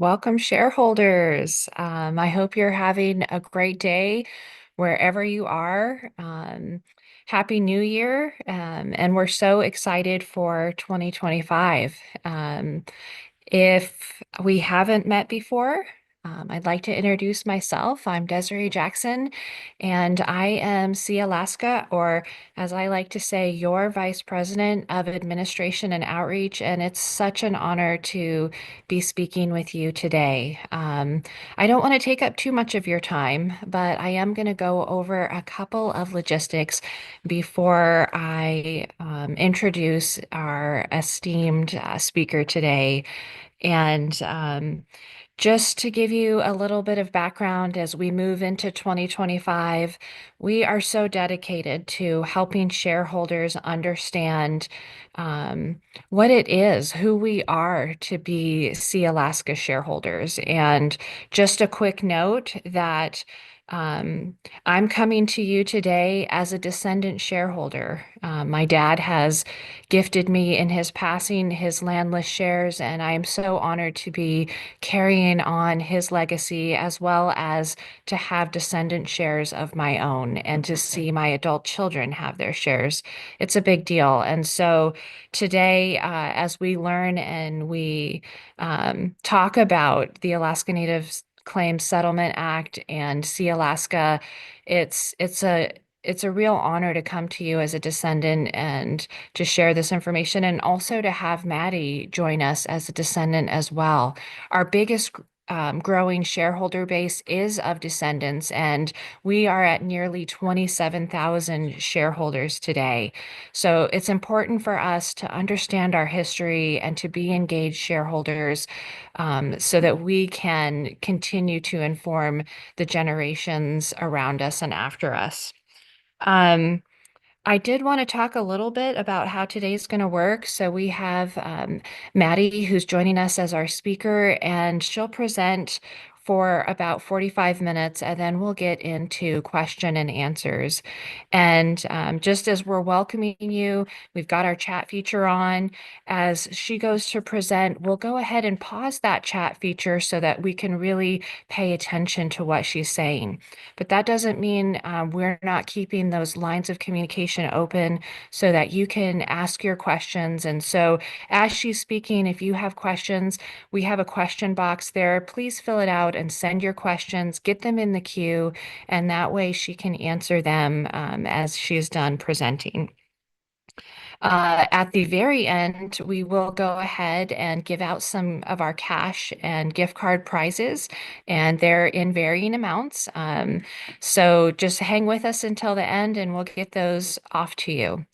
Welcome, shareholders. I hope you're having a great day wherever you are. Happy New Year. And we're so excited for 2025. If we haven't met before, I'd like to introduce myself. I'm Desiree Jackson, and I am Sealaska, or as I like to say, your Vice President of Administration and Outreach. And it's such an honor to be speaking with you today. I don't want to take up too much of your time, but I am going to go over a couple of logistics before I introduce our esteemed speaker today. And just to give you a little bit of background as we move into 2025, we are so dedicated to helping shareholders understand what it is, who we are to be Sealaska shareholders. And just a quick note that um, I'm coming to you today as a descendant shareholder. My dad has gifted me in his passing his landless shares, and I am so honored to be carrying on his legacy as well as to have descendant shares of my own and to see my adult children have their shares. It's a big deal. And so today, as we learn and we talk about the Alaska Native Claims Settlement Act and Sealaska, it's a real honor to come to you as a descendant and to share this information, and also to have Maddie join us as a descendant as well. Our biggest growing shareholder base is of descendants, and we are at nearly 27,000 shareholders today. So it's important for us to understand our history and to be engaged shareholders, so that we can continue to inform the generations around us and after us. Um, I did want to talk a little bit about how today's going to work. So we have Maddie, who's joining us as our speaker, and she'll present for about 45 minutes, and then we'll get into question and answers. And just as we're welcoming you, we've got our chat feature on. As she goes to present, we'll go ahead and pause that chat feature so that we can really pay attention to what she's saying. But that doesn't mean we're not keeping those lines of communication open so that you can ask your questions. And so as she's speaking, if you have questions, we have a question box there. Please fill it out and send your questions, get them in the queue, and that way she can answer them as she's done presenting. At the very end, we will go ahead and give out some of our cash and gift card prizes, and they're in varying amounts. So just hang with us until the end, and we'll get those off to you.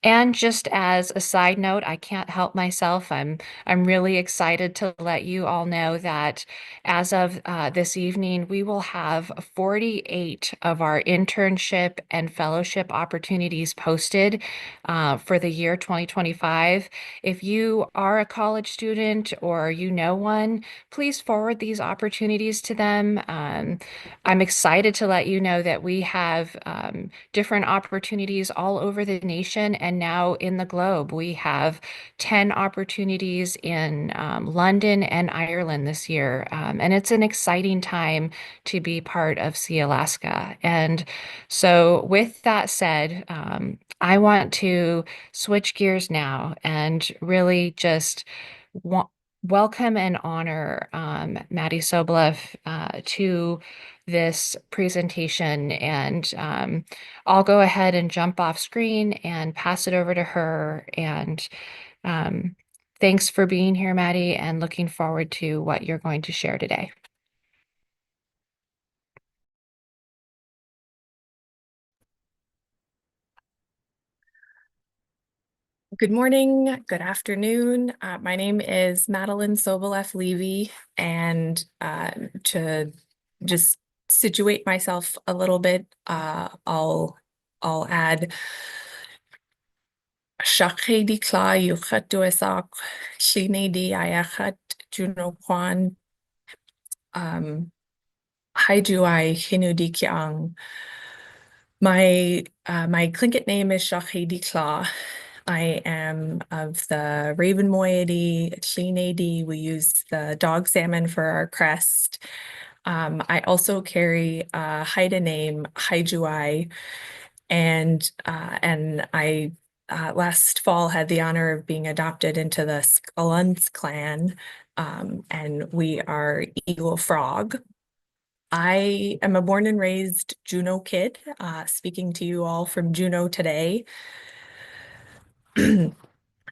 And just as a side note, I can't help myself. I'm really excited to let you all know that as of this evening, we will have 48 of our internship and fellowship opportunities posted for the year 2025. If you are a college student or you know one, please forward these opportunities to them. I'm excited to let you know that we have different opportunities all over the nation and now in the globe. We have 10 opportunities in London and Ireland this year. And it's an exciting time to be part of Sealaska. And so, with that said, I want to switch gears now and really just wa welcome and honor Maddie Soboleff to this presentation. And I'll go ahead and jump off screen and pass it over to her. And um, thanks for being here, Maddie, and looking forward to what you're going to share today. Good morning, good afternoon. My name is Madeline Soboleff Levy, and to just situate myself a little bit, I'll add Shakhe di Kla Yuchat Duesak Shine di Ayachat Juno Kwan Hai Juai Hinu di Kiang. My Tlingit name is Shakhe di Kla. I am of the Raven moiety, Sheenady. We use the dog salmon for our crest. I also carry a Haida name, Haijuai, and I last fall had the honor of being adopted into the Skalun's clan, and we are Eagle Frog. I am a born and raised Juneau kid, speaking to you all from Juneau today.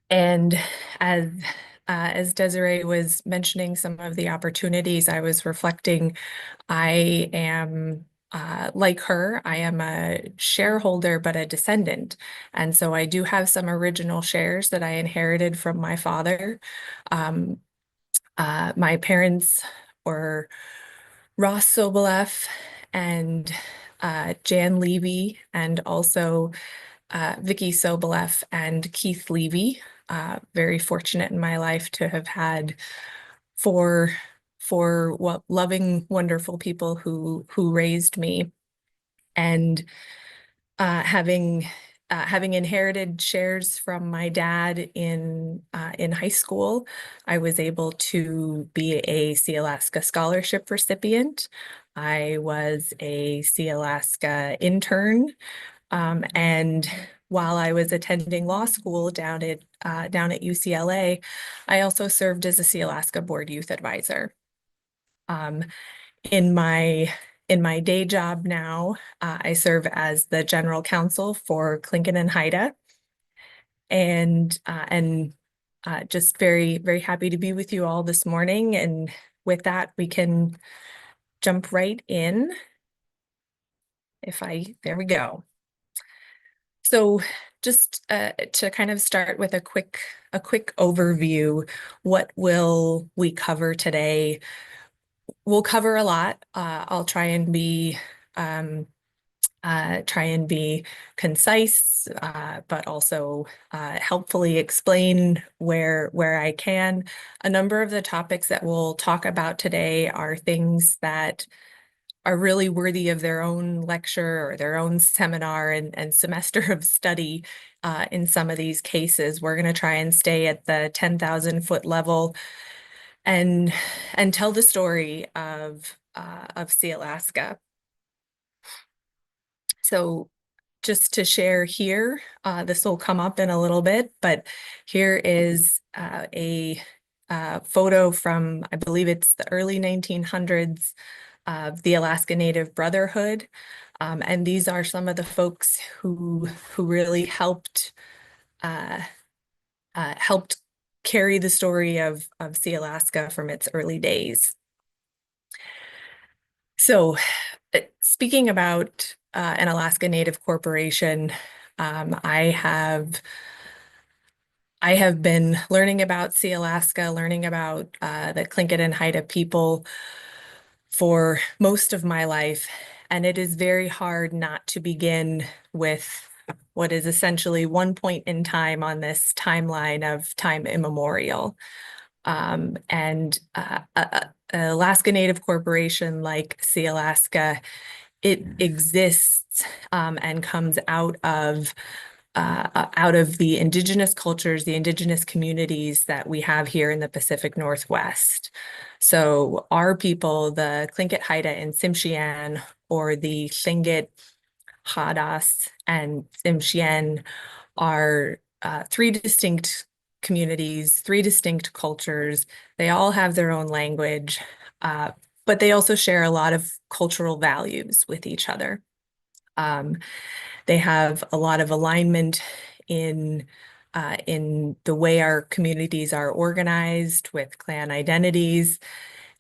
And as as Desiree was mentioning some of the opportunities, I was reflecting, I am like her, I am a shareholder, but a descendant. And so I do have some original shares that I inherited from my father. Um, my parents were Ross Soboleff and Jan Levy, and also Vicky Soboleff and Keith Levy. Very fortunate in my life to have had four what loving, wonderful people who raised me, and having having inherited shares from my dad in high school, I was able to be a Sealaska scholarship recipient. I was a Sealaska intern, and while I was attending law school down at UCLA, I also served as a Sealaska Board Youth Advisor. Um, in my in my day job now, I serve as the general counsel for Clinton and Haida, and just very, very happy to be with you all this morning. And with that, we can jump right in. There we go. So just to kind of start with a quick overview, what will we cover today? We'll cover a lot. I'll um, try and be concise, but also helpfully explain where I can. A number of the topics that we'll talk about today are things that are really worthy of their own lecture or their own seminar and semester of study. In some of these cases, we're going to try and stay at the 10,000-foot level and tell the story of Sealaska. So just to share here, this will come up in a little bit, but here is a photo from, I believe it's the early 1900s, of the Alaska Native Brotherhood. And these are some of the folks who really uh, helped carry the story of Sealaska from its early days. So speaking about an Alaska Native corporation, I have been learning about Sealaska, learning about the Tlingit and Haida people for most of my life, and it is very hard not to begin with what is essentially one point in time on this timeline of time immemorial. And Alaska Native Corporation, like Sealaska, it exists and comes out of the indigenous cultures, the indigenous communities that we have here in the Pacific Northwest. So our people, the Tlingit, Haida, and Tsimshian, or the Tlingit, Hadas, and Tsimshian, are three distinct communities, three distinct cultures. They all have their own language, but they also share a lot of cultural values with each other. They have a lot of alignment in the way our communities are organized with clan identities,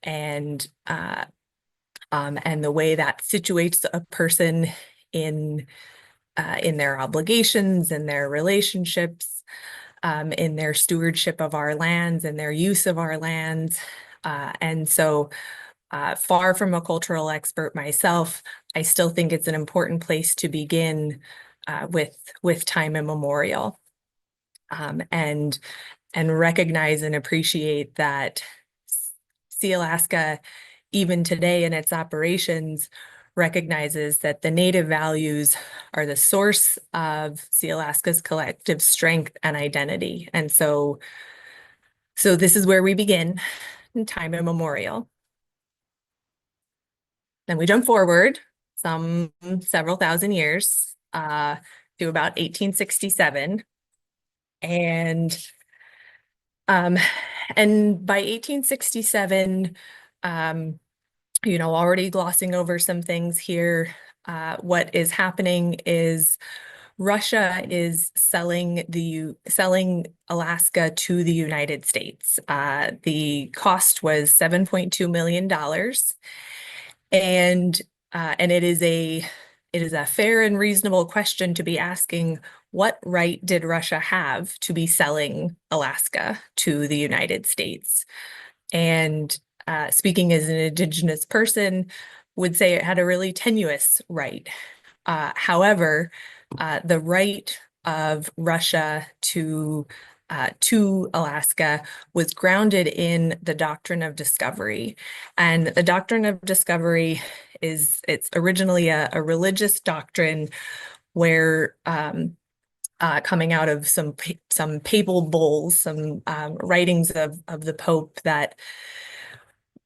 and the way that situates a person in their obligations, in their relationships, in their stewardship of our lands and their use of our lands. And so far from a cultural expert myself, I still think it's an important place to begin with time immemorial, and recognize and appreciate that Sealaska, even today in its operations, recognizes that the native values are the source of Sealaska's collective strength and identity. And so this is where we begin in time immemorial. Then we jump forward some several thousand years to about 1867. And um, and by 1867, already glossing over some things here, what is happening is Russia is selling Alaska to the United States. The cost was $7.2 million. And it is a fair and reasonable question to be asking, what right did Russia have to be selling Alaska to the United States? And speaking as an Indigenous person, would say it had a really tenuous right. However, the right of Russia to Alaska was grounded in the doctrine of discovery. And the doctrine of discovery it's originally a religious doctrine where coming out of some papal bulls, some writings of the Pope, that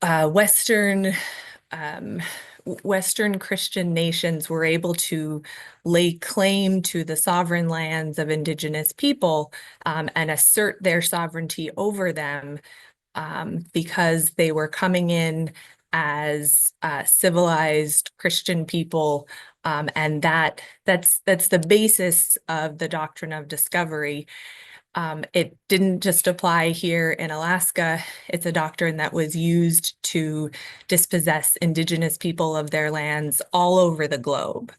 um, Western Christian nations were able to lay claim to the sovereign lands of Indigenous people and assert their sovereignty over them because they were coming in as civilized Christian people, and that's the basis of the doctrine of discovery. It didn't just apply here in Alaska. It's a doctrine that was used to dispossess Indigenous people of their lands all over the globe.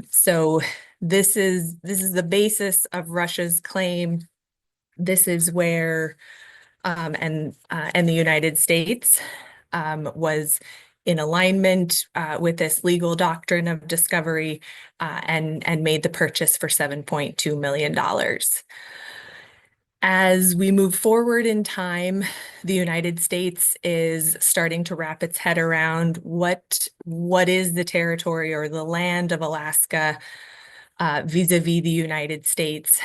So this is the basis of Russia's claim. This is where and the United States was in alignment with this legal doctrine of discovery and made the purchase for $7.2 million. As we move forward in time, the United States is starting to wrap its head around what is the territory or the land of Alaska vis-a-vis the United States.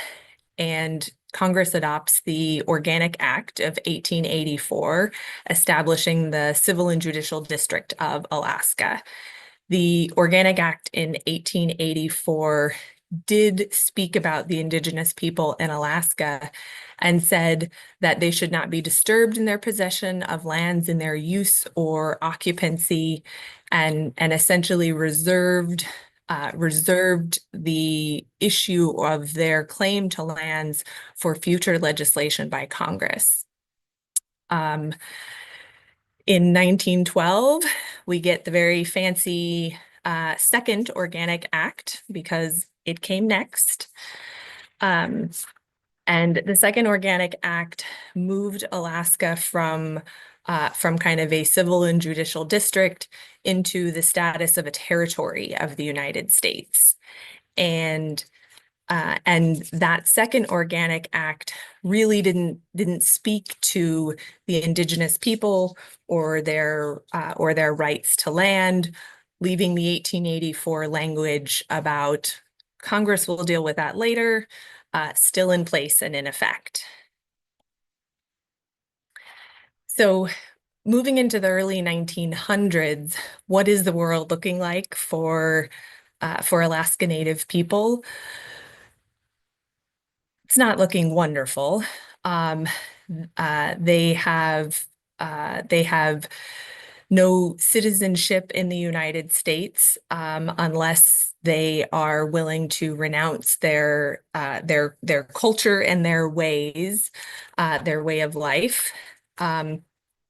And Congress adopts the Organic Act of 1884, establishing the Civil and Judicial District of Alaska. The Organic Act in 1884 did speak about the Indigenous people in Alaska and said that they should not be disturbed in their possession of lands in their use or occupancy, and essentially reserved the issue of their claim to lands for future legislation by Congress. In 1912, we get the very fancy Second Organic Act because it came next. And the Second Organic Act moved Alaska from kind of a civil and judicial district into the status of a territory of the United States. And that Second Organic Act really didn't speak to the Indigenous people or their rights to land, leaving the 1884 language about Congress will deal with that later, still in place and in effect. So moving into the early 1900s, what is the world looking like for Alaska Native people? It's not looking wonderful. They have no citizenship in the United States unless they are willing to renounce their culture and their ways, their way of life.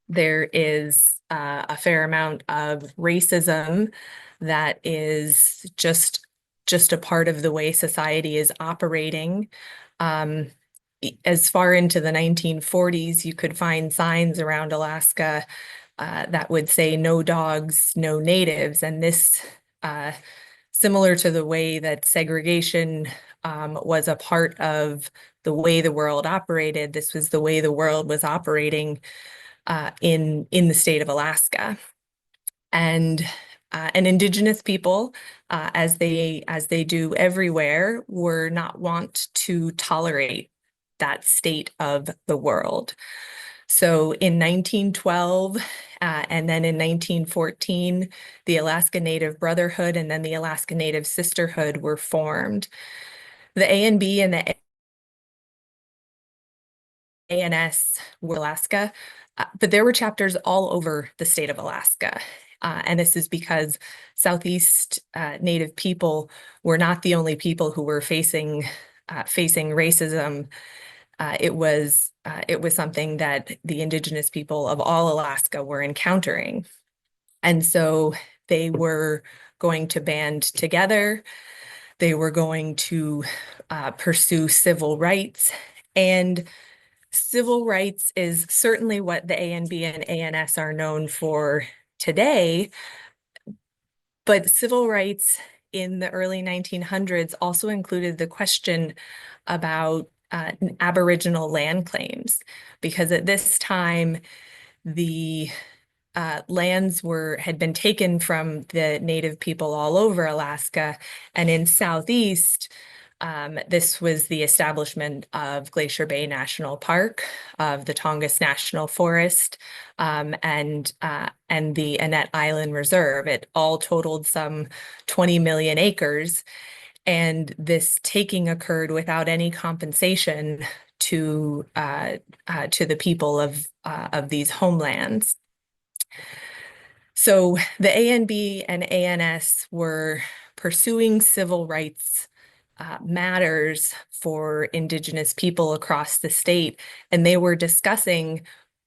There is a fair amount of racism that is just a part of the way society is operating. As far into the 1940s, you could find signs around Alaska that would say no dogs, no natives. And this, similar to the way that segregation was a part of the way the world operated, this was the way the world was operating in the state of Alaska. And and Indigenous people, as they do everywhere, were not wont to tolerate that state of the world. So in 1912, and then in 1914, the Alaska Native Brotherhood and then the Alaska Native Sisterhood were formed. The ANB and the ANS were Alaska, but there were chapters all over the state of Alaska. And this is because Southeast Native people were not the only people who were facing racism. It was something that the Indigenous people of all Alaska were encountering. And so they were going to band together. They were going to pursue civil rights. And civil rights is certainly what the ANB and ANS are known for today. But civil rights in the early 1900s also included the question about Aboriginal land claims, because at this time, the lands had been taken from the Native people all over Alaska, and in Southeast, this was the establishment of Glacier Bay National Park, of the Tongass National Forest, and the Annette Island Reserve. It all totaled some 20 million acres, and this taking occurred without any compensation to the people of these homelands. So the ANB and ANS were pursuing civil rights matters for Indigenous people across the state, and they were discussing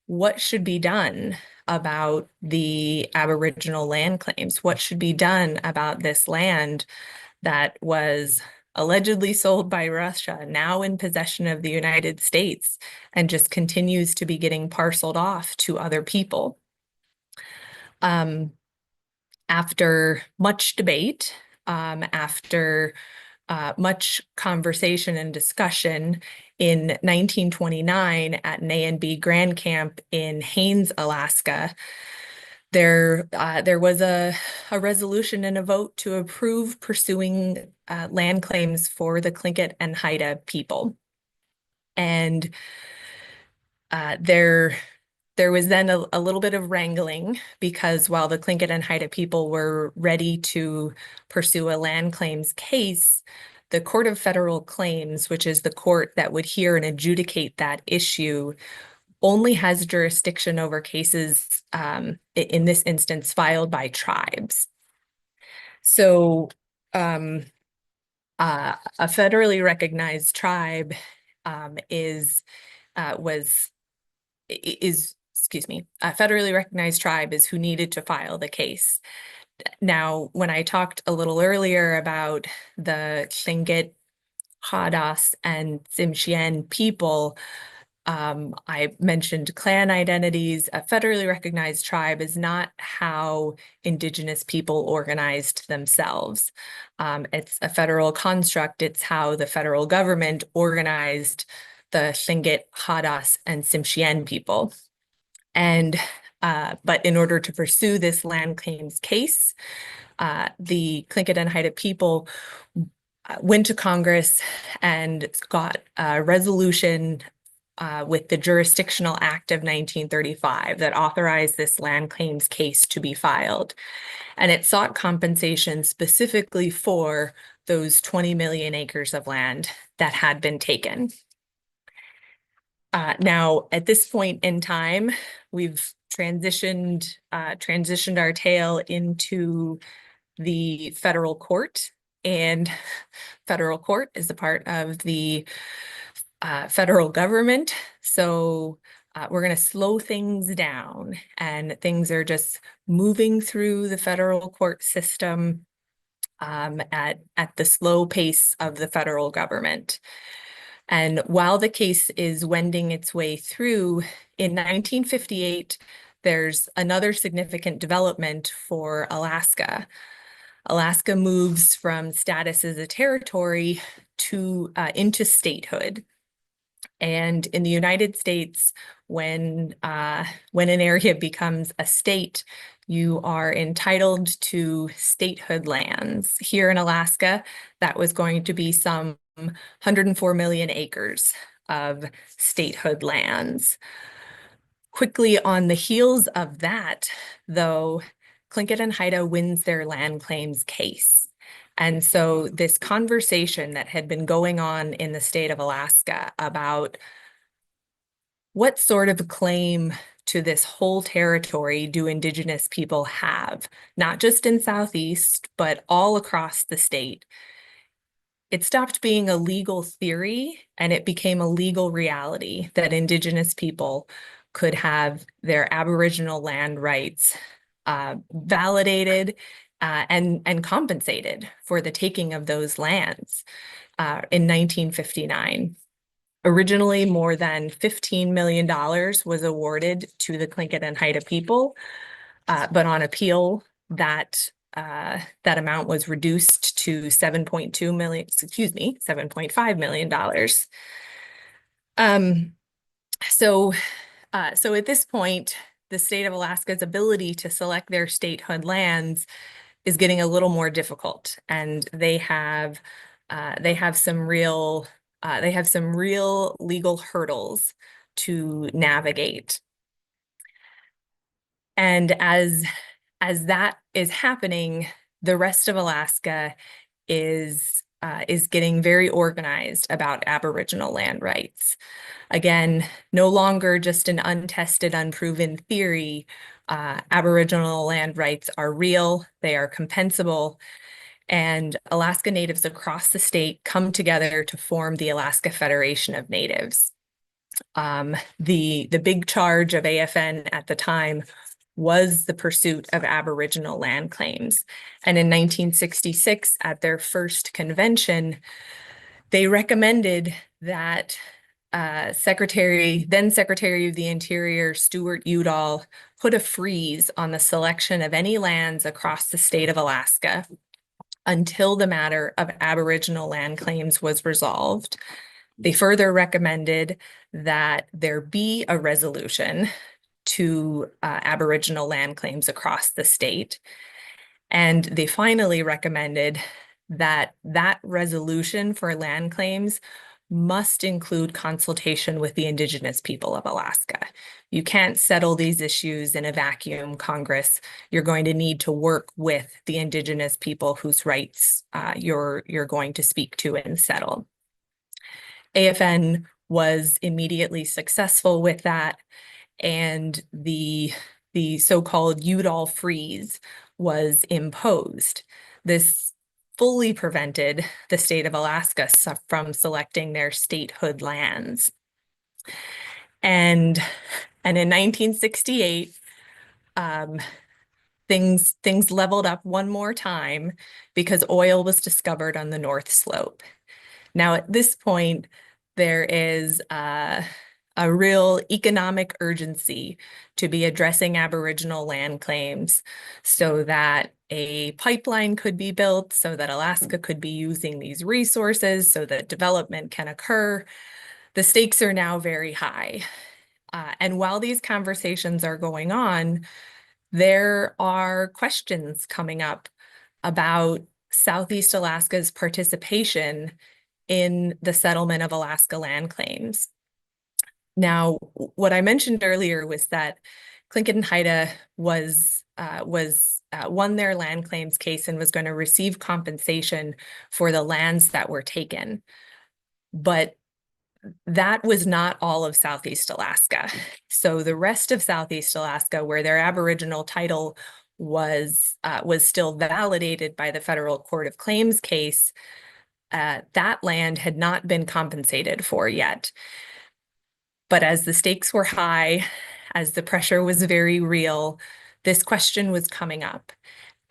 what should be done about the Aboriginal land claims, what should be done about this land that was allegedly sold by Russia, now in possession of the United States, and just continues to be getting parceled off to other people. After much debate, after much conversation and discussion, in 1929 at an ANB Grand Camp in Haines, Alaska, there was a resolution and a vote to approve pursuing land claims for the Tlingit and Haida people. And there was then a little bit of wrangling, because while the Tlingit and Haida people were ready to pursue a land claims case, the Court of Federal Claims, which is the court that would hear and adjudicate that issue, only has jurisdiction over cases, in this instance, filed by tribes. So a federally recognized tribe a federally recognized tribe is who needed to file the case. Now, when I talked a little earlier about the Tlingit, Hadas, and Tsimshian people, I mentioned clan identities. A federally recognized tribe is not how Indigenous people organized themselves. It's a federal construct. It's how the federal government organized the Tlingit, Hadas, and Tsimshian people. And but in order to pursue this land claims case, the Tlingit and Haida people went to Congress and got a resolution with the Jurisdictional Act of 1935 that authorized this land claims case to be filed. And it sought compensation specifically for those 20 million acres of land that had been taken. Now, at this point in time, we've transitioned our tale into the federal court, and federal court is a part of the federal government. So we're going to slow things down, and things are just moving through the federal court system at the slow pace of the federal government. And while the case is wending its way through, in 1958, there's another significant development for Alaska. Alaska moves from status as a territory to into statehood. And in the United States, when an area becomes a state, you are entitled to statehood lands. Here in Alaska, that was going to be some 104 million acres of statehood lands. Quickly on the heels of that, though, Tlingit and Haida wins their land claims case. And so this conversation that had been going on in the state of Alaska about what sort of claim to this whole territory do Indigenous people have, not just in Southeast, but all across the state. It stopped being a legal theory and it became a legal reality that Indigenous people could have their Aboriginal land rights validated and compensated for the taking of those lands in 1959. Originally, more than $15 million was awarded to the Tlingit and Haida people, but on appeal, that amount was reduced to 7.2 million, excuse me, $7.5 million. So at this point, the state of Alaska's ability to select their statehood lands is getting a little more difficult, and they have some real legal hurdles to navigate. And as that is happening, the rest of Alaska is getting very organized about Aboriginal land rights. Again, no longer just an untested, unproven theory. Aboriginal land rights are real, they are compensable, and Alaska Natives across the state come together to form the Alaska Federation of Natives. The big charge of AFN at the time was the pursuit of Aboriginal land claims. And in 1966, at their first convention, they recommended that then Secretary of the Interior, Stuart Udall, put a freeze on the selection of any lands across the state of Alaska until the matter of Aboriginal land claims was resolved. They further recommended that there be a resolution to Aboriginal land claims across the state. And they finally recommended that that resolution for land claims must include consultation with the Indigenous people of Alaska. You can't settle these issues in a vacuum, Congress. You're going to need to work with the Indigenous people whose rights you're going to speak to and settle. AFN was immediately successful with that, and the so-called Udall freeze was imposed. This fully prevented the state of Alaska from selecting their statehood lands. And in 1968, things leveled up one more time because oil was discovered on the North Slope. Now, at this point, there is a real economic urgency to be addressing Aboriginal land claims so that a pipeline could be built, so that Alaska could be using these resources, so that development can occur. The stakes are now very high. And while these conversations are going on, there are questions coming up about Southeast Alaska's participation in the settlement of Alaska land claims. Now, what I mentioned earlier was that Tlingit and Haida won their land claims case and was going to receive compensation for the lands that were taken. But that was not all of Southeast Alaska. So the rest of Southeast Alaska, where their Aboriginal title was still validated by the Federal Court of Claims case, that land had not been compensated for yet. But as the stakes were high, as the pressure was very real, this question was coming up.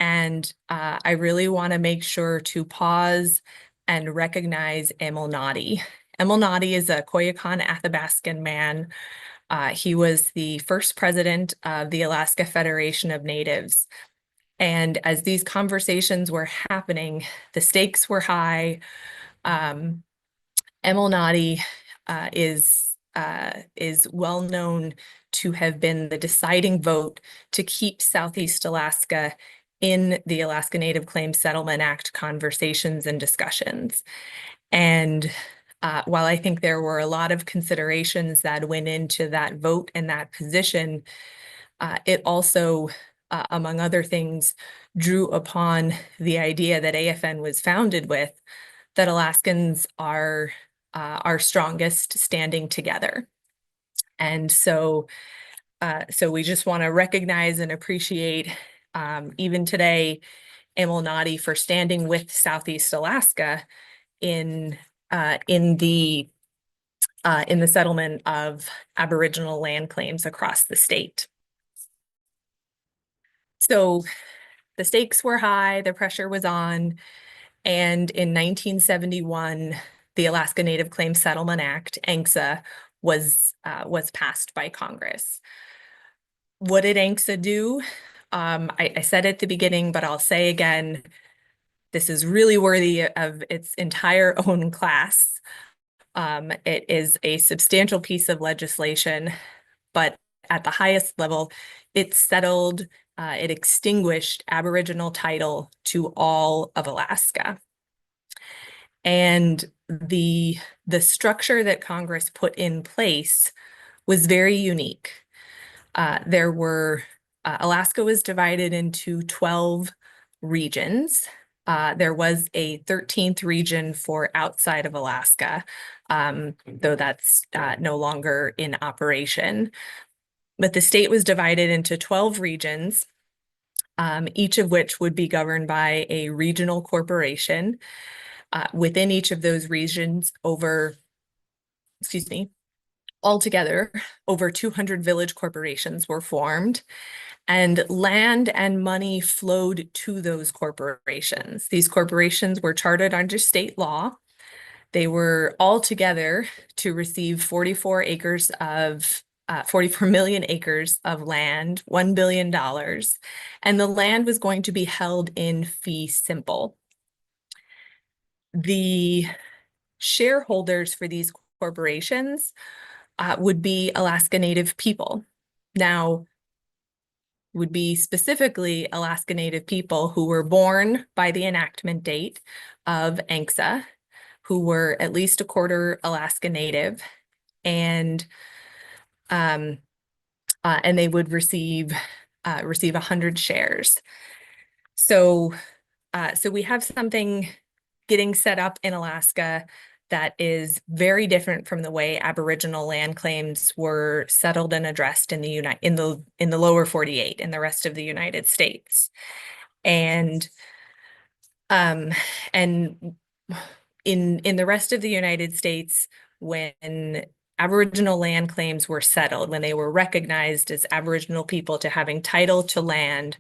And I really want to make sure to pause and recognize Emil Noddy. Emil Noddy is a Koyukon Athabascan man. He was the first president of the Alaska Federation of Natives. And as these conversations were happening, the stakes were high. Emil Noddy is well known to have been the deciding vote to keep Southeast Alaska in the Alaska Native Claims Settlement Act conversations and discussions. And while I think there were a lot of considerations that went into that vote and that position, it also, among other things, drew upon the idea that AFN was founded with, that Alaskans are strongest standing together. And so we just want to recognize and appreciate, even today, Amalnati for standing with Southeast Alaska in the settlement of Aboriginal land claims across the state. So the stakes were high, the pressure was on, and in 1971, the Alaska Native Claims Settlement Act, ANCSA, was passed by Congress. What did ANCSA do? I said at the beginning, but I'll say again, this is really worthy of its entire own class. It is a substantial piece of legislation, but at the highest level, it settled, it extinguished Aboriginal title to all of Alaska. And the structure that Congress put in place was very unique. Alaska was divided into 12 regions. There was a 13th region for outside of Alaska, though that's no longer in operation. But the state was divided into 12 regions, each of which would be governed by a regional corporation. Within each of those regions, altogether, over 200 village corporations were formed, and land and money flowed to those corporations. These corporations were chartered under state law. They were all together to receive 44 million acres of land, $1 billion, and the land was going to be held in fee simple. The shareholders for these corporations would be Alaska Native people. Now, would be specifically Alaska Native people who were born by the enactment date of ANCSA, who were at least a quarter Alaska Native, and they would receive 100 shares. So we have something getting set up in Alaska that is very different from the way Aboriginal land claims were settled and addressed in the lower 48 in the rest of the United States. And in the rest of the United States, when Aboriginal land claims were settled, when they were recognized as Aboriginal people to having title to land,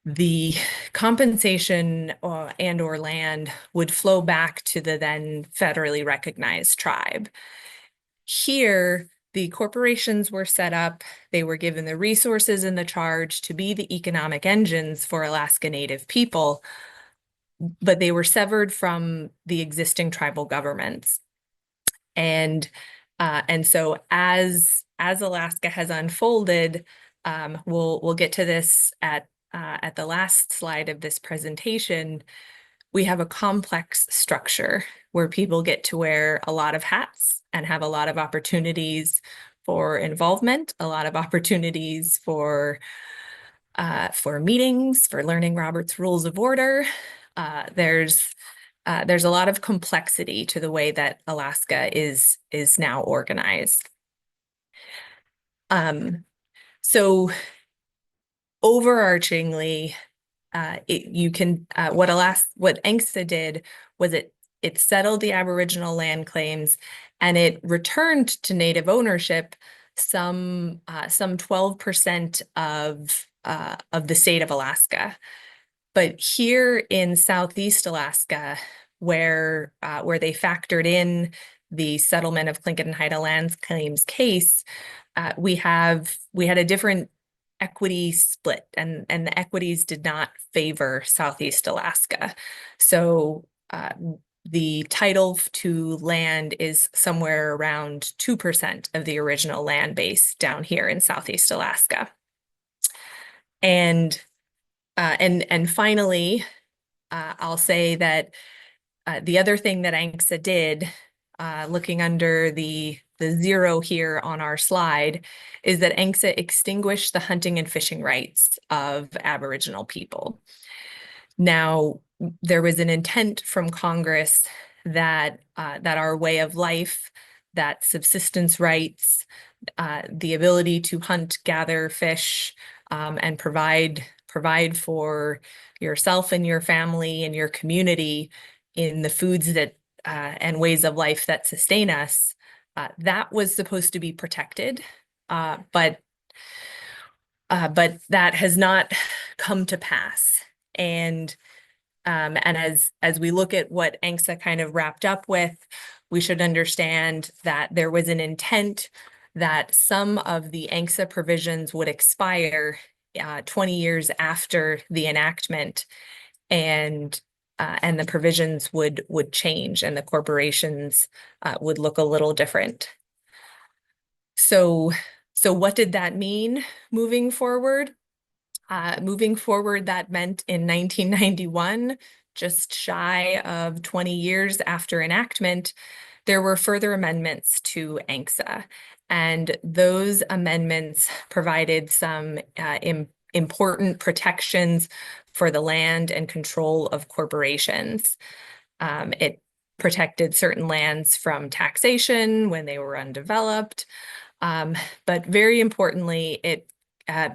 the compensation and/or land would flow back to the then federally recognized tribe. Here, the corporations were set up, they were given the resources and the charge to be the economic engines for Alaska Native people, but they were severed from the existing tribal governments. And so as Alaska has unfolded, we'll get to this at the last slide of this presentation. We have a complex structure where people get to wear a lot of hats and have a lot of opportunities for involvement, a lot of opportunities for meetings, for learning Robert's Rules of Order. There's a lot of complexity to the way that Alaska is now organized. So overarchingly, what ANCSA did was it settled the Aboriginal land claims, and it returned to Native ownership some 12% of the state of Alaska. But here in Southeast Alaska, where they factored in the settlement of Tlingit and Haida land claims case, we had a different equity split, and the equities did not favor Southeast Alaska. So the title to land is somewhere around 2% of the original land base down here in Southeast Alaska. And finally, I'll say that the other thing that ANCSA did, looking under the zero here on our slide, is that ANCSA extinguished the hunting and fishing rights of Aboriginal people. Now, there was an intent from Congress that our way of life, that subsistence rights, the ability to hunt, gather, fish, and provide for yourself and your family and your community in the foods that and ways of life that sustain us, that was supposed to be protected, but that has not come to pass. And as we look at what ANCSA kind of wrapped up with, we should understand that there was an intent that some of the ANCSA provisions would expire 20 years after the enactment, and the provisions would change, and the corporations would look a little different. So what did that mean moving forward? Moving forward, that meant in 1991, just shy of 20 years after enactment, there were further amendments to ANCSA. And those amendments provided some important protections for the land and control of corporations. It protected certain lands from taxation when they were undeveloped. But very importantly, it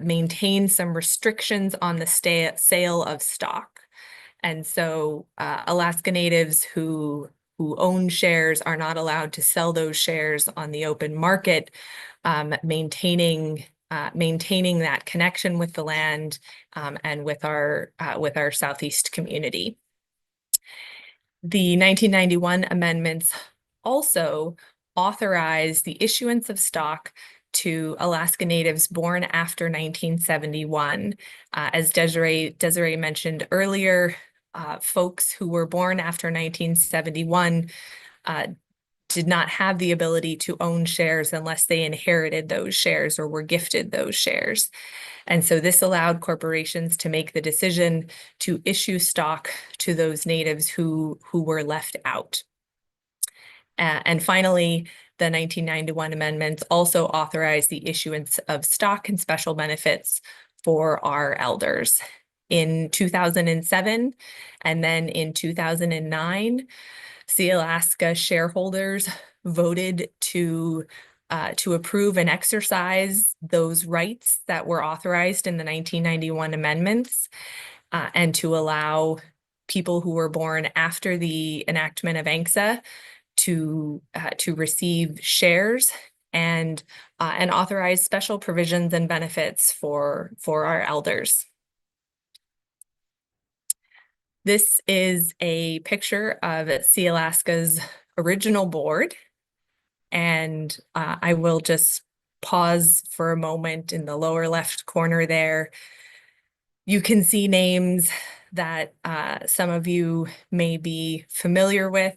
maintain some restrictions on the sale of stock. And so Alaska Natives who own shares are not allowed to sell those shares on the open market, maintaining that connection with the land and with our Southeast community. The 1991 amendments also authorized the issuance of stock to Alaska Natives born after 1971. As Desiree mentioned earlier, folks who were born after 1971 did not have the ability to own shares unless they inherited those shares or were gifted those shares. And so this allowed corporations to make the decision to issue stock to those natives who were left out. And finally, the 1991 amendments also authorized the issuance of stock and special benefits for our elders. In 2007 and then in 2009, Sealaska shareholders voted to approve and exercise those rights that were authorized in the 1991 amendments, and to allow people who were born after the enactment of ANCSA to receive shares and authorize special provisions and benefits for our elders. This is a picture of Sealaska's original board, and I will just pause for a moment in the lower left corner there. You can see names that some of you may be familiar with.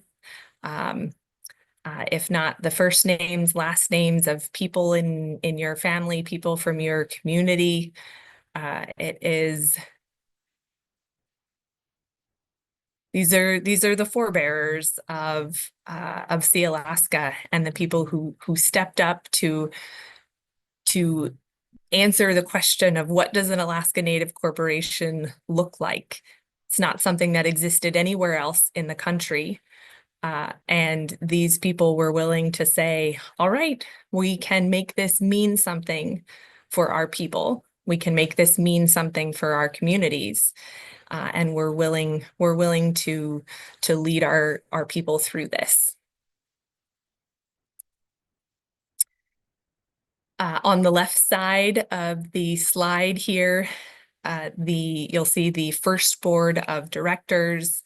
If not the first names, last names of people in your family, people from your community. These are the forebearers of Sealaska and the people who stepped up to answer the question of what does an Alaska Native corporation look like? It's not something that existed anywhere else in the country. And these people were willing to say, all right, we can make this mean something for our people. We can make this mean something for our communities. And we're willing to lead our people through this. On the left side of the slide here, you'll see the first board of directors,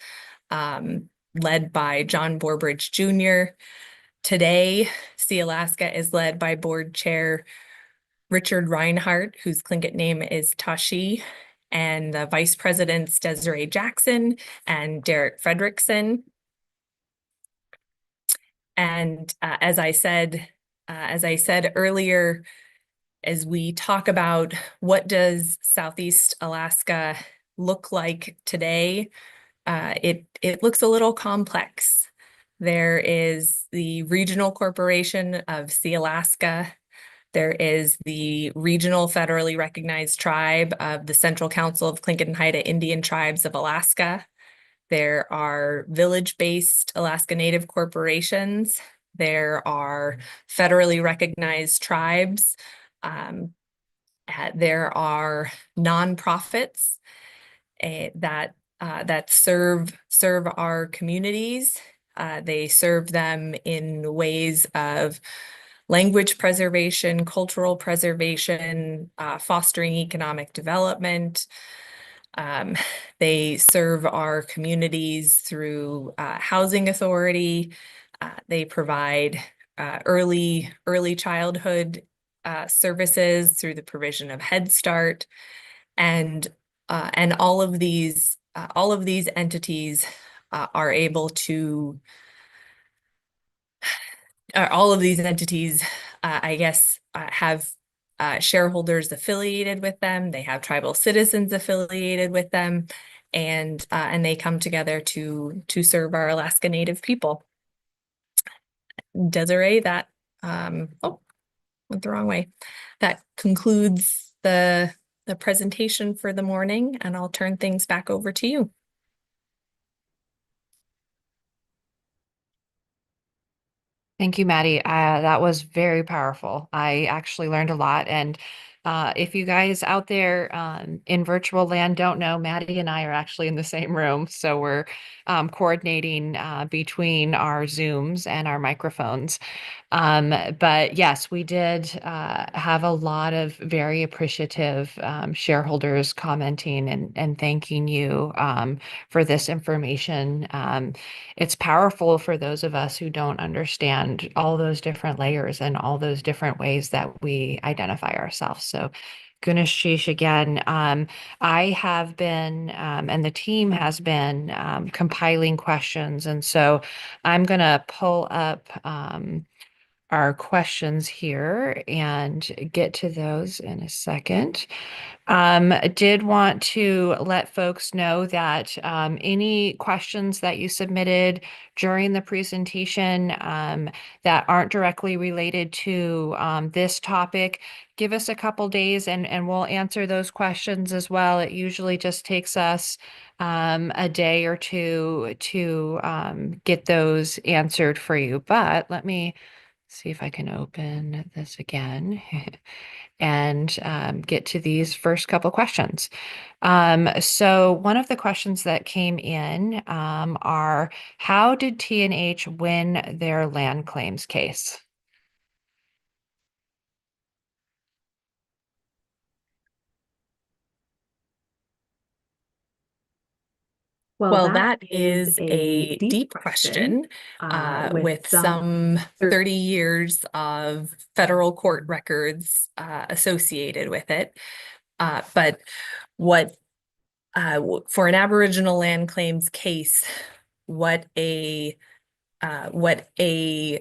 led by John Borbridge Jr. Today, Sealaska is led by board chair Richard Reinhardt, whose Tlingit name is Tashi, and the vice presidents Desiree Jackson and Derek Fredrickson. And as I said earlier, as we talk about what does Southeast Alaska look like today, it looks a little complex. There is the regional corporation of Sealaska. There is the regional federally recognized tribe of the Central Council of Tlingit and Haida Indian Tribes of Alaska. There are village-based Alaska Native corporations. There are federally recognized tribes. Um, there are nonprofits that serve our communities. They serve them in ways of language preservation, cultural preservation, fostering economic development. Um, they serve our communities through housing authority. They provide early childhood services through the provision of Head Start, and all of these entities are able to all of these entities, I guess, have shareholders affiliated with them. They have tribal citizens affiliated with them, and they come together to serve our Alaska Native people. Desiree, oh, went the wrong way. That concludes the presentation for the morning, and I'll turn things back over to you. Thank you, Maddie. That was very powerful. I actually learned a lot. And if you guys out there in virtual land don't know, Maddie and I are actually in the same room. So we're coordinating between our Zooms and our microphones. But yes, we did have a lot of very appreciative shareholders commenting and thanking you for this information. It's powerful for those of us who don't understand all those different layers and all those different ways that we identify ourselves. So Guneshish again. I have been, and the team has been compiling questions. And so I'm going to pull up our questions here and get to those in a second. Did want to let folks know that any questions that you submitted during the presentation that aren't directly related to this topic, give us a couple days and we'll answer those questions as well. It usually just takes us a day or two to get those answered for you. But let me see if I can open this again and get to these first couple questions. So one of the questions that came in are, how did T&H win their land claims case? Well, that is a deep question with some 30 years of federal court records associated with it. But what for an Aboriginal land claims case, what a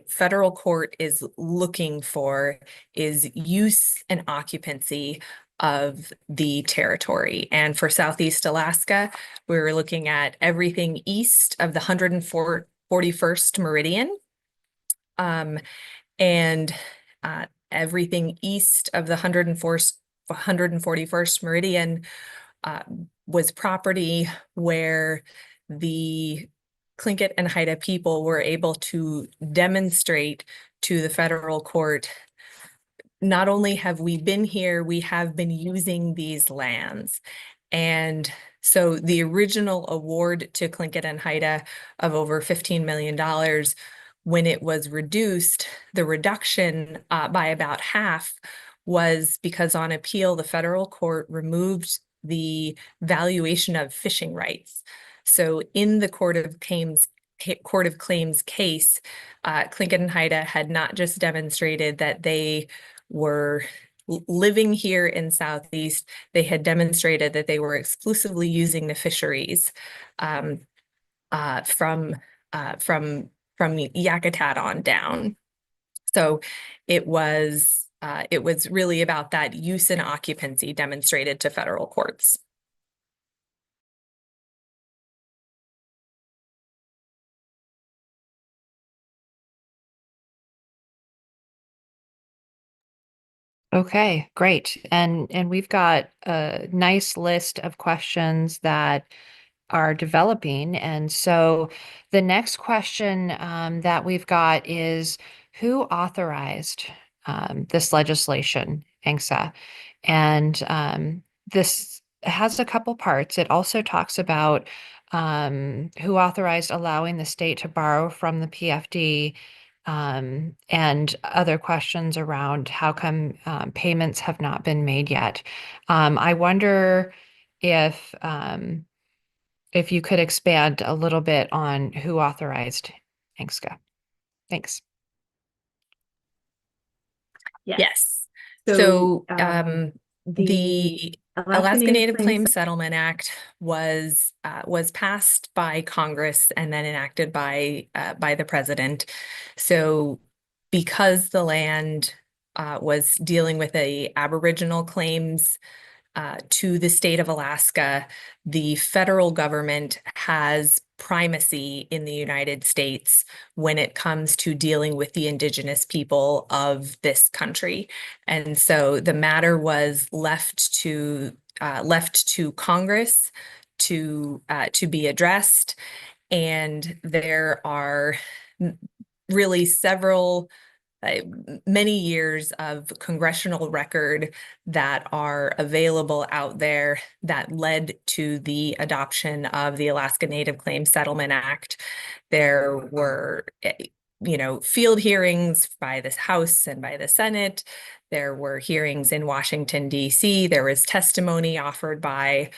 federal court is looking for is use and occupancy of the territory. And for Southeast Alaska, we were looking at everything east of the 141st meridian, and everything east of the 141st meridian was property where the Tlingit and Haida people were able to demonstrate to the federal court, not only have we been here, we have been using these lands. And so the original award to Tlingit and Haida of over $15 million, when it was reduced, the reduction by about half was because on appeal, the federal court removed the valuation of fishing rights. So in the Court of Claims case, Tlingit and Haida had not just demonstrated that they were living here in Southeast, they had demonstrated that they were exclusively using the fisheries from from Yakutat on down. So it was really about that use and occupancy demonstrated to federal courts. Okay, great. And we've got a nice list of questions that are developing. And so the next question that we've got is who authorized this legislation, ANCSA? And this has a couple parts. It also talks about who authorized allowing the state to borrow from the PFD, and other questions around how come payments have not been made yet. I wonder if if you could expand a little bit on who authorized ANCSA. Thanks. Yes. So So the Alaska Native Claims Settlement Act was passed by Congress and then enacted by the president. So because the land was dealing with a Aboriginal claims to the state of Alaska, the federal government has primacy in the United States when it comes to dealing with the Indigenous people of this country. And so the matter was left to Congress to be addressed. And there are really many years of congressional record that are available out there that led to the adoption of the Alaska Native Claims Settlement Act. There were, field hearings by the House and by the Senate. There were hearings in Washington, D.C. There was testimony offered by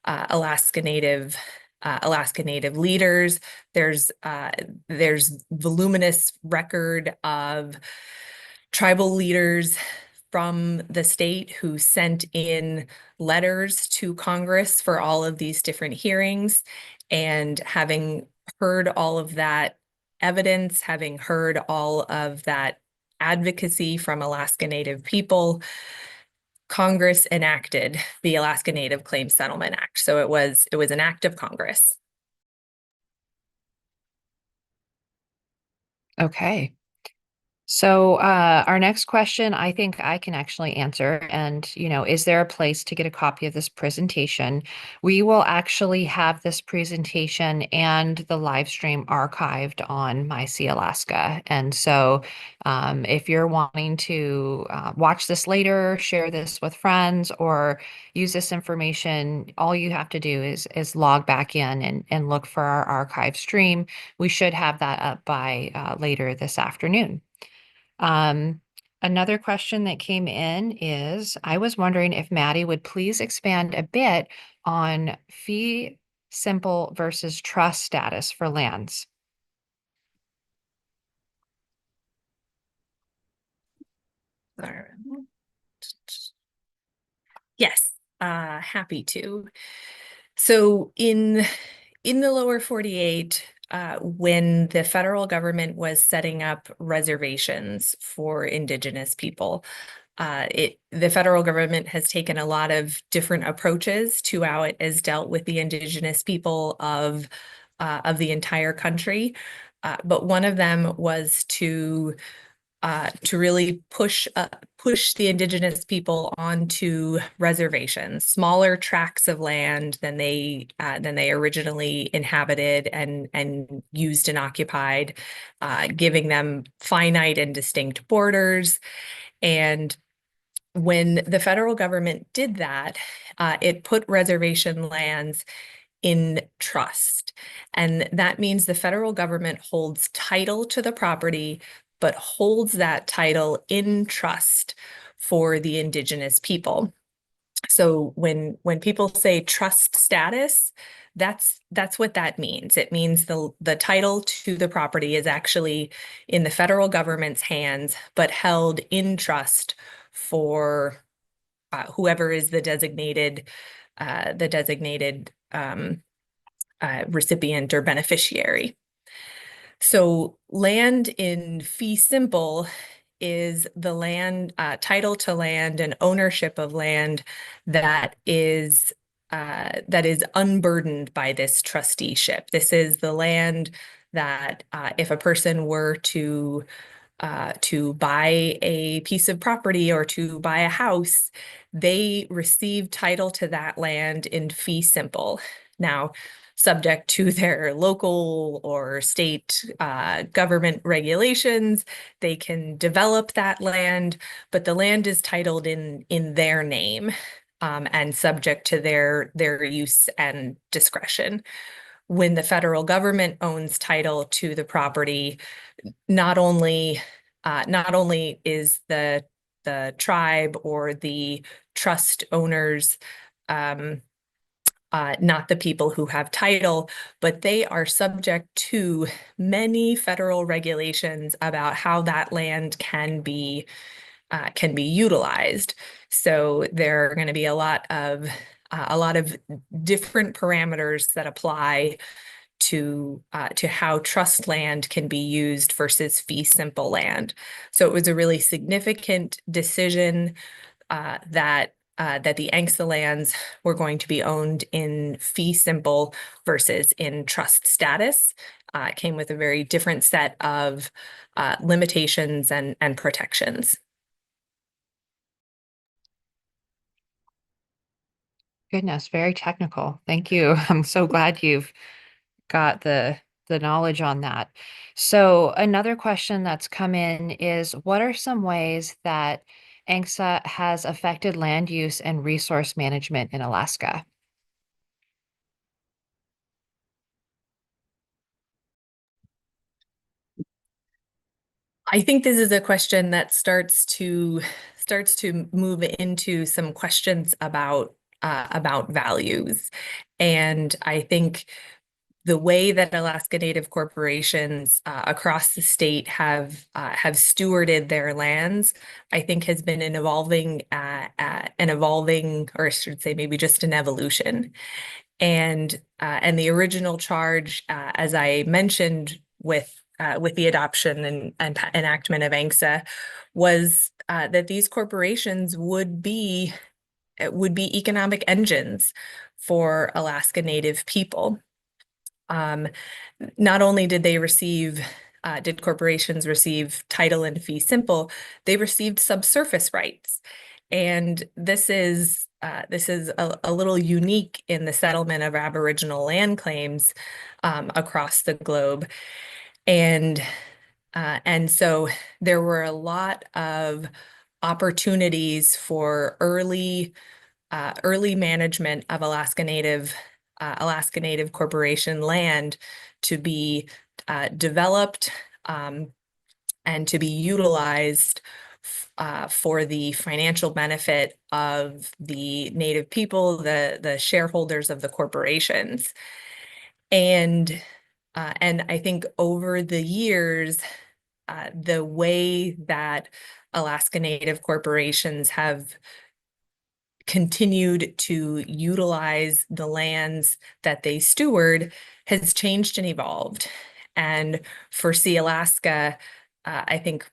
Alaska Native leaders. There's voluminous record of tribal leaders from the state who sent in letters to Congress for all of these different hearings. And having heard all of that evidence, having heard all of that advocacy from Alaska Native people, Congress enacted the Alaska Native Claims Settlement Act. So it was an act of Congress. Okay. So our next question, I think I can actually answer. And, is there a place to get a copy of this presentation? We will actually have this presentation and the live stream archived on my Sealaska. And so if you're wanting to watch this later, share this with friends, or use this information, all you have to do is log back in and look for our archive stream. We should have that up by later this afternoon. Um, Another question that came in is, I was wondering if Maddie would please expand a bit on fee simple versus trust status for lands. Yes, happy to. So in the lower 48, when the federal government was setting up reservations for Indigenous people, the federal government has taken a lot of different approaches to how it has dealt with the Indigenous people of the entire country. But one of them was to really push the Indigenous people onto reservations, smaller tracts of land than they originally inhabited and used and occupied, giving them finite and distinct borders. And when the federal government did that, it put reservation lands in trust. And that means the federal government holds title to the property, but holds that title in trust for the Indigenous people. So when people say trust status, that's what that means. It means the title to the property is actually in the federal government's hands, but held in trust for whoever is the designated recipient or beneficiary. So land in fee simple is the land, title to land and ownership of land that is unburdened by this trusteeship. This is the land that if a person were to buy a piece of property or to buy a house, they receive title to that land in fee simple. Now, subject to their local or state government regulations, they can develop that land, but the land is titled in their name, and subject to their use and discretion. When the federal government owns title to the property, not only not only is the tribe or the trust owners um, not the people who have title, but they are subject to many federal regulations about how that land can be utilized. So there are going to be a lot of different parameters that apply to how trust land can be used versus fee simple land. So it was a really significant decision that the ANCSA lands were going to be owned in fee simple versus in trust status. It came with a very different set of limitations and protections. Goodness, very technical. Thank you. I'm so glad you've got the knowledge on that. So another question that's come in is what are some ways that ANCSA has affected land use and resource management in Alaska? I think this is a question that starts to move into some questions about values. And I think the way that Alaska Native corporations across the state have stewarded their lands, I think has been an evolving, or I should say maybe just an evolution. And the original charge, as I mentioned with the adoption and enactment of ANCSA, was that these corporations would be economic engines for Alaska Native people. Um, Not only did corporations receive title and fee simple, they received subsurface rights. And this is a little unique in the settlement of Aboriginal land claims across the globe. And and so there were a lot of opportunities for early management of Alaska Native Corporation land to be developed and to be utilized for the financial benefit of the Native people, the shareholders of the corporations. And I think over the years, the way that Alaska Native corporations have continued to utilize the lands that they steward has changed and evolved. And for Sealaska, I think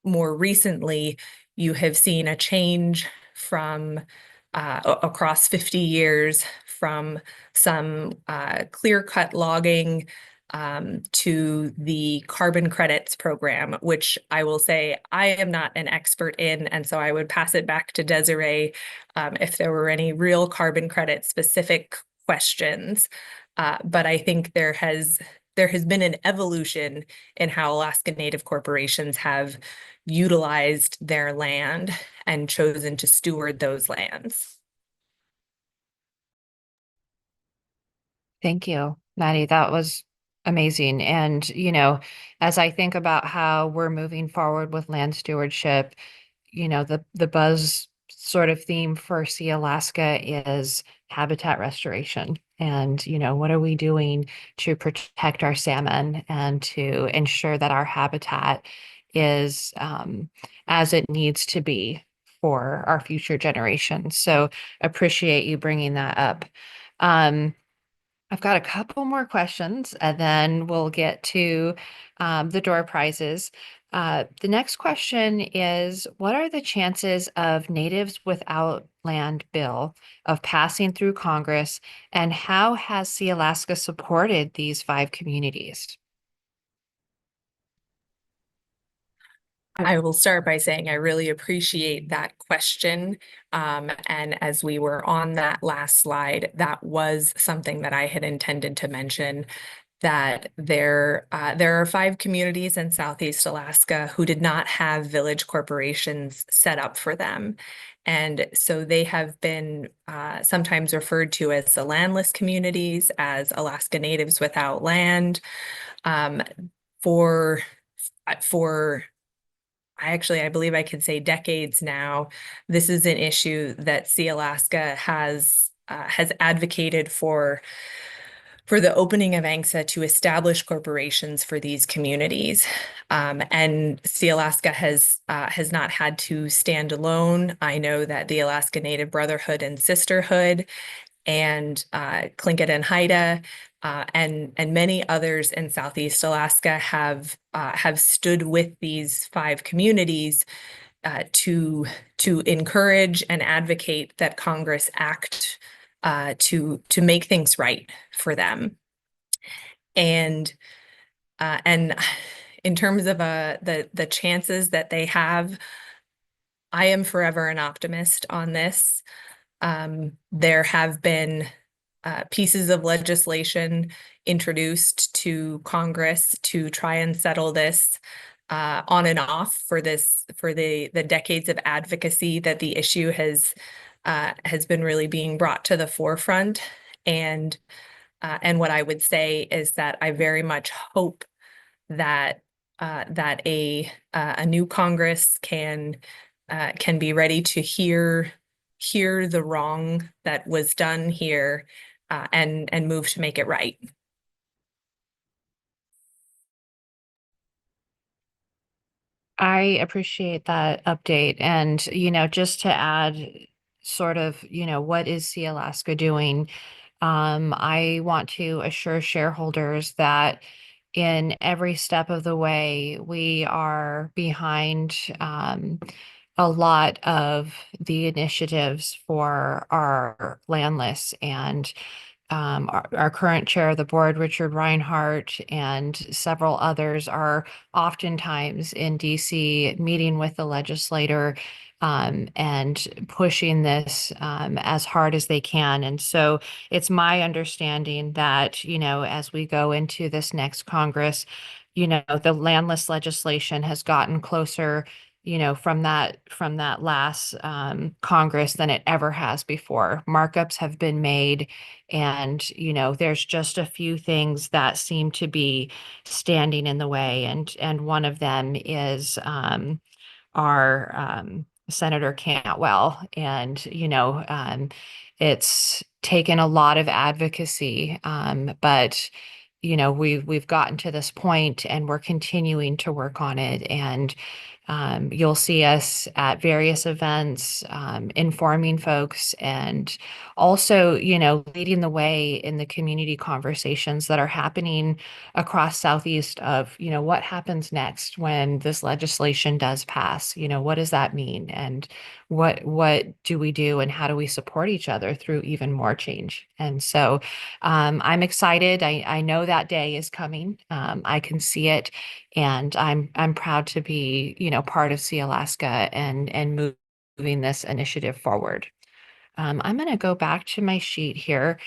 more recently, you have seen a change from across 50 years from some clear-cut logging to the carbon credits program, which I will say I am not an expert in, and so I would pass it back to Desiree if there were any real carbon credit specific questions. But I think there has been an evolution in how Alaska Native corporations have utilized their land and chosen to steward those lands. Thank you, Maddie. That was amazing. And, as I think about how we're moving forward with land stewardship, the buzz sort of theme for Sealaska is habitat restoration. And, what are we doing to protect our salmon and to ensure that our habitat is as it needs to be for our future generations. So appreciate you bringing that up. Um, I've got a couple more questions and then we'll get to the door prizes. The next question is, what are the chances of Natives Without Land bill of passing through Congress, and how has Sealaska supported these five communities? I will start by saying I really appreciate that question. And as we were on that last slide, that was something that I had intended to mention, that there are five communities in Southeast Alaska who did not have village corporations set up for them. And so they have been sometimes referred to as the landless communities, as Alaska Natives Without Land. Um, for for I believe I can say decades now, this is an issue that Sealaska has advocated for the opening of ANCSA to establish corporations for these communities. And Sealaska has not had to stand alone. I know that the Alaska Native Brotherhood and Sisterhood and Tlingit and Haida and many others in Southeast Alaska have stood with these five communities to encourage and advocate that Congress act to make things right for them. And in terms of the chances that they have, I am forever an optimist on this. There have been pieces of legislation introduced to Congress to try and settle this on and off for the decades of advocacy that the issue has been really being brought to the forefront. And what I would say is that I very much hope that that a new Congress can be ready to hear the wrong that was done here and move to make it right. I appreciate that update. And, just to add sort of, what is Sealaska doing? I want to assure shareholders that in every step of the way, we are behind a lot of the initiatives for our landless, and our current chair of the board, Richard Reinhardt, and several others are oftentimes in DC meeting with the legislator and pushing this as hard as they can. And so it's my understanding that, as we go into this next Congress, the landless legislation has gotten closer, from that last Congress than it ever has before. Markups have been made, and there's just a few things that seem to be standing in the way, and one of them is our Senator Cantwell. And it's taken a lot of advocacy, but we've gotten to this point and we're continuing to work on it. And you'll see us at various events, informing folks, and also, leading the way in the community conversations that are happening across Southeast of, what happens next when this legislation does pass? What does that mean? And what do we do, and how do we support each other through even more change? And so I'm excited. I know that day is coming. I can see it, and I'm proud to be, part of Sealaska and moving this initiative forward. I'm going to go back to my sheet here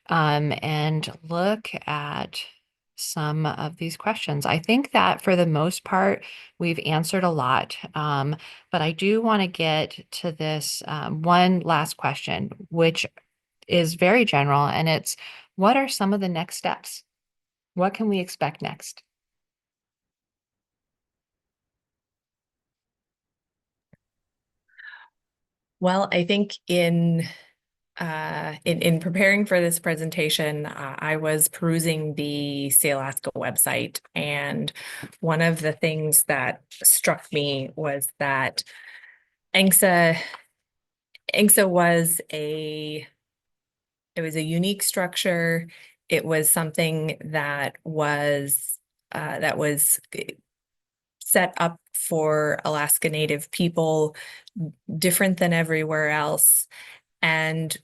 and look at some of these questions. I think that for the most part, we've answered a lot, but I do want to get to this one last question, which is very general, and it's, what are some of the next steps? What can we expect next? Well, I think in preparing for this presentation, I was perusing the Sealaska website, and one of the things that struck me was that ANCSA ANCSA was a unique structure. it was something that was set up for Alaska Native people, different than everywhere else. And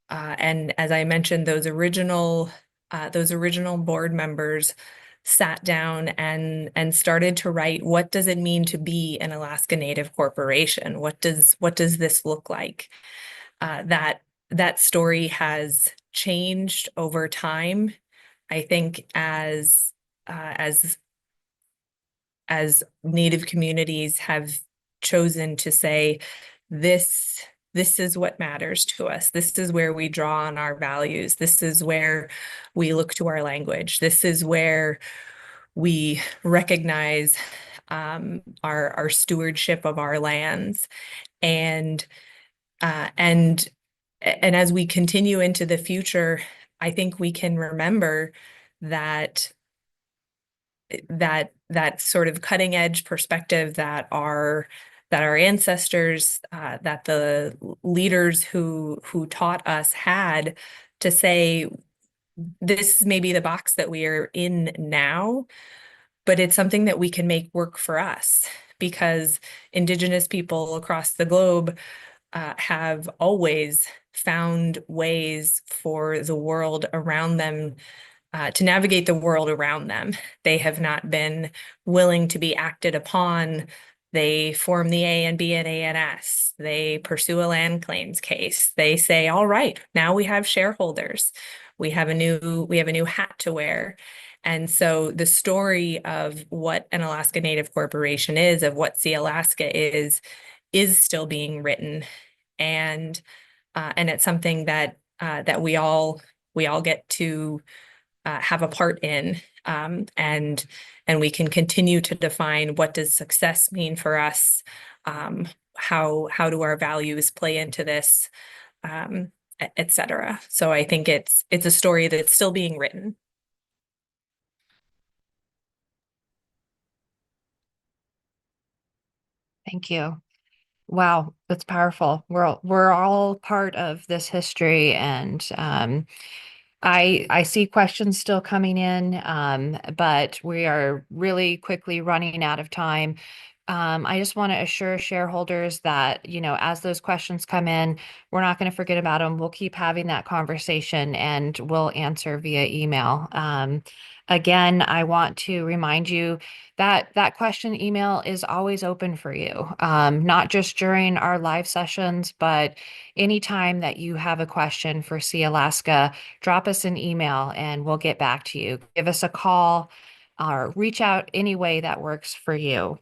and as I mentioned, those original board members sat down and started to write, what does it mean to be an Alaska Native corporation? What does this look like? That story has changed over time. I think as Native communities have chosen to say, this is what matters to us. This is where we draw on our values. This is where we look to our language. This is where we recognize our stewardship of our lands. And uh, and and as we continue into the future, I think we can remember that that sort of cutting edge perspective that our ancestors, that the leaders who taught us had, to say this may be the box that we are in now, but it's something that we can make work for us, because Indigenous people across the globe have always found ways for the world around them, to navigate the world around them. They have not been willing to be acted upon. They form the A&B and ANS. They pursue a land claims case. They say, all right, now we have shareholders. We have a new hat to wear. And so the story of what an Alaska Native Corporation is, of what Sealaska is still being written. And it's something that we all get to have a part in, and we can continue to define, what does success mean for us? How do our values play into this, et cetera. So I think it's a story that's still being written. Thank you. Wow, that's powerful. We're all part of this history, and I see questions still coming in, but we are really quickly running out of time. I just want to assure shareholders that, as those questions come in, we're not going to forget about them. We'll keep having that conversation and we'll answer via email. Again, I want to remind you that that question email is always open for you, not just during our live sessions, but anytime that you have a question for Sealaska, drop us an email and we'll get back to you. Give us a call or reach out any way that works for you.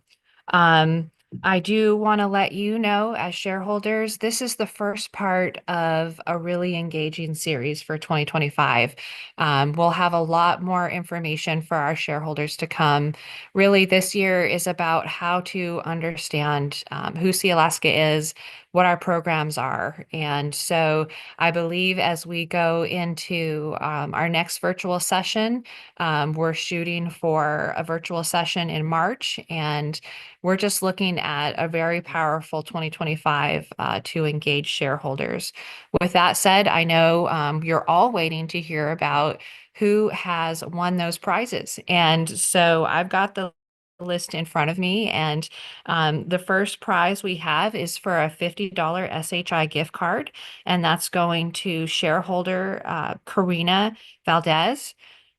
Um, I do want to let you know, as shareholders, this is the first part of a really engaging series for 2025. We'll have a lot more information for our shareholders to come. Really, this year is about how to understand who Sealaska is, what our programs are. And so I believe as we go into our next virtual session, we're shooting for a virtual session in March, and we're just looking at a very powerful 2025 to engage shareholders. With that said, I know you're all waiting to hear about who has won those prizes. And so I've got the list in front of me, and the first prize we have is for a $50 SHI gift card, and that's going to shareholder Karina Valdez.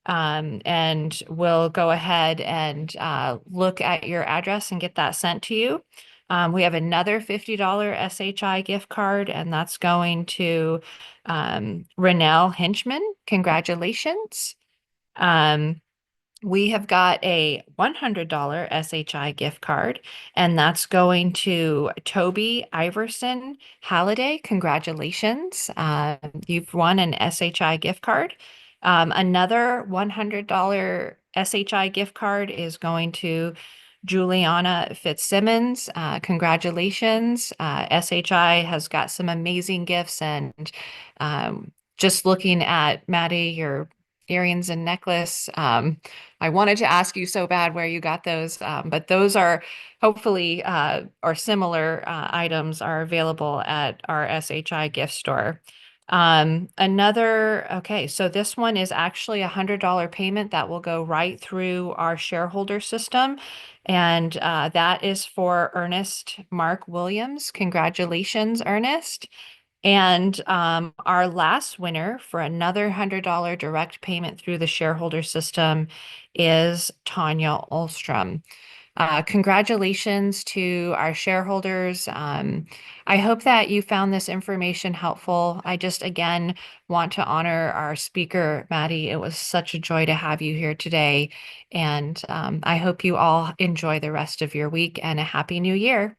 And we'll go ahead and look at your address and get that sent to you. We have another $50 SHI gift card, and that's going to Renelle Hinchman. Congratulations. Um, we have got a $100 SHI gift card, and that's going to Toby Iverson Halliday. Congratulations. You've won an SHI gift card. Another $100 SHI gift card is going to Juliana Fitzsimmons. Congratulations. SHI has got some amazing gifts, and just looking at Maddie, your earrings and necklace. I wanted to ask you so bad where you got those, but those are hopefully or similar items are available at our SHI gift store. Okay, so this one is actually a $100 payment that will go right through our shareholder system. And that is for Ernest Mark Williams. Congratulations, Ernest. And our last winner for another $100 direct payment through the shareholder system is Tanya Olstrom. Congratulations to our shareholders. I hope that you found this information helpful. I just again want to honor our speaker, Maddie. It was such a joy to have you here today. And I hope you all enjoy the rest of your week and a happy new year.